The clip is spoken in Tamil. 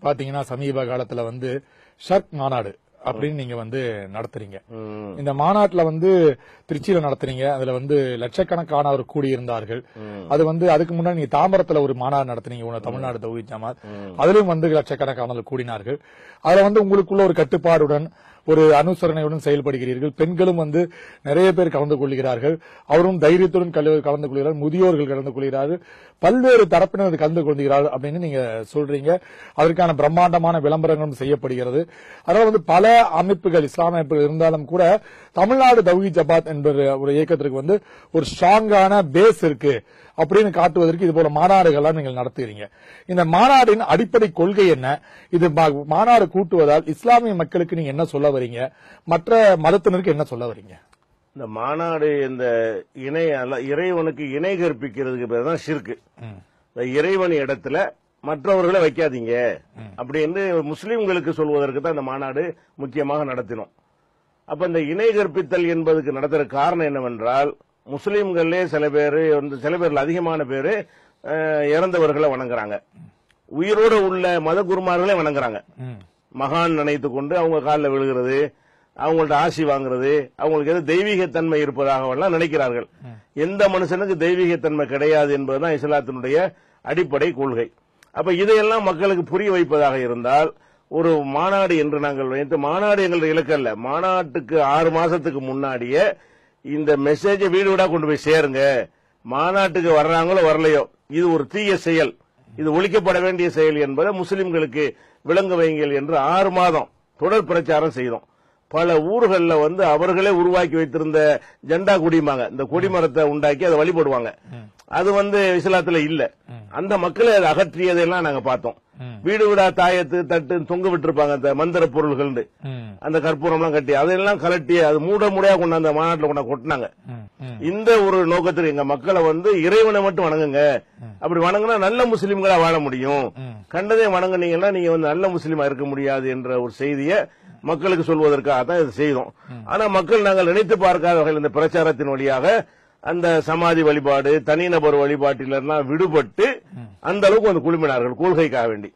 பாத்தீங்கன்னா சமீப காலத்துல ஷர்க் மாநாடு அப்படின்னு நீங்க நடத்துறீங்க. இந்த மாநாட்டுல திருச்சியில நடத்துறீங்க. அதுல லட்சக்கணக்கானவர் கூடியிருந்தார்கள். அது அதுக்கு முன்னாடி நீங்க தாம்பரத்துல ஒரு மாநாடு நடத்துனீங்க, தமிழ்நாடு தௌஹீத் ஜமாத். அதுலயும் லட்சக்கணக்கானவர் கூடினார்கள். அதுல உங்களுக்குள்ள ஒரு கட்டுப்பாடுடன் ஒரு அனுசரணையுடன் செயல்படுகிறீர்கள். பெண்களும் நிறைய பேர் கலந்து கொள்கிறார்கள். அவரும் தைரியத்துடன் கலந்து கொள்கிறார்கள். முதியோர்கள் கலந்து கொள்கிறார்கள். பல்வேறு தரப்பினர் கலந்து கொள்கிறார்கள் அப்படின்னு நீங்க சொல்றீங்க. அதற்கான பிரம்மாண்டமான விளம்பரங்களும் செய்யப்படுகிறது. அதனால பல அமைப்புகள், இஸ்லாமிய அமைப்புகள் இருந்தாலும் கூட தமிழ்நாடு தௌஹீத் ஜமாத் என்ற ஒரு இயக்கத்திற்கு ஒரு ஸ்ட்ராங்கான பேஸ் இருக்கு அப்படின்னு காட்டுவதற்கு இது போல மாநாடுகள்லாம் நீங்கள் நடத்துகிறீங்க. இந்த மாநாடின் அடிப்படை கொள்கை என்ன? இது மாநாடு கூட்டுவதால் இஸ்லாமிய மக்களுக்கு நீங்க என்ன சொல்ல வரீங்க? மற்ற மதத்தினருக்கு என்ன சொல்ல வரீங்க? இந்த மாநாடு இந்த இறைவனுக்கு இணை கற்பிக்கிறதுக்கு பேர் தான் ஷிர்க். இறைவன் இடத்துல மற்றவர்களை வைக்காதீங்க அப்படின்னு முஸ்லிம்களுக்கு சொல்வதற்கு தான் இந்த மாநாடு முக்கியமாக நடத்தினோம். அப்ப இந்த இணை கற்பித்தல் என்பதுக்கு நடத்துற காரணம் என்னவென்றால், முஸ்லிம்களே சில பேர்ல அதிகமான பேரு இறந்தவர்களை வணங்குறாங்க. உயிரோடு உள்ள மத குருமார்களே வணங்குறாங்க. மகான் நினைத்து கொண்டு அவங்க காலில் விழுகிறது, அவங்கள்ட்ட ஆசி வாங்குறது, அவங்களுக்கு எது தெய்வீகத்தன்மை இருப்பதாக நினைக்கிறார்கள். எந்த மனுஷனுக்கு தெய்வீகத்தன்மை கிடையாது என்பதுதான் இஸ்லாத்தினுடைய அடிப்படை கொள்கை. அப்ப இதையெல்லாம் மக்களுக்கு புரிய வைப்பதாக இருந்தால், ஒரு மாநாடு என்று நாங்கள் வைத்து, மாநாடு எங்களுடைய இலக்கு அல்ல, மாநாட்டுக்கு 6 மாசத்துக்கு முன்னாடியே இந்த மெசேஜை வீடு வீடா கொண்டு போய் சேருங்க. மாநாட்டுக்கு வர்றாங்களோ வரலையோ, இது ஒரு தீய செயல், இது ஒழிக்கப்பட வேண்டிய செயல் என்பதை முஸ்லிம்களுக்கு விளங்க வைங்கள் என்று 6 மாதம் தொடர் பிரச்சாரம் செய்தோம். பல ஊர்களில் அவர்களே உருவாக்கி வைத்திருந்த ஜெண்டா கொடிமாங்க, இந்த கொடிமரத்தை உண்டாக்கி அதை வழிபடுவாங்க. அது இஸ்லாத்துல இல்ல. அந்த மக்களை அதை அகற்றியதெல்லாம் நாங்க பார்த்தோம். வீடு வீடா தாயத்து தட்டு தொங்க விட்டுருப்பாங்க, அந்த மந்திர பொருள்கள், அந்த கற்பூரம் எல்லாம் கட்டி அதெல்லாம் கலட்டி அது மூடையா கொண்டு அந்த மாநாட்டில் கொண்டு கொட்டினாங்க. இந்த ஒரு நோக்கத்தில் எங்க மக்களை இறைவனை மட்டும் வணங்குங்க, அப்படி வணங்கினா நல்ல முஸ்லீம்களா வாழ முடியும், கண்டதே வணங்குனீங்கன்னா நீங்க நல்ல முஸ்லீமா இருக்க முடியாது என்ற ஒரு செய்தியை மக்களுக்கு சொல்வதற்காக தான் இது செய்தோம். ஆனா மக்கள் நாங்கள் நினைத்து பார்க்காத வகையில் இந்த பிரச்சாரத்தின் வழியாக அந்த சமாதி வழிபாடு, தனிநபர் வழிபாட்டிலாம் விடுபட்டு அந்த அளவுக்கு குழுமினார்கள் கொள்கைக்காக வேண்டி.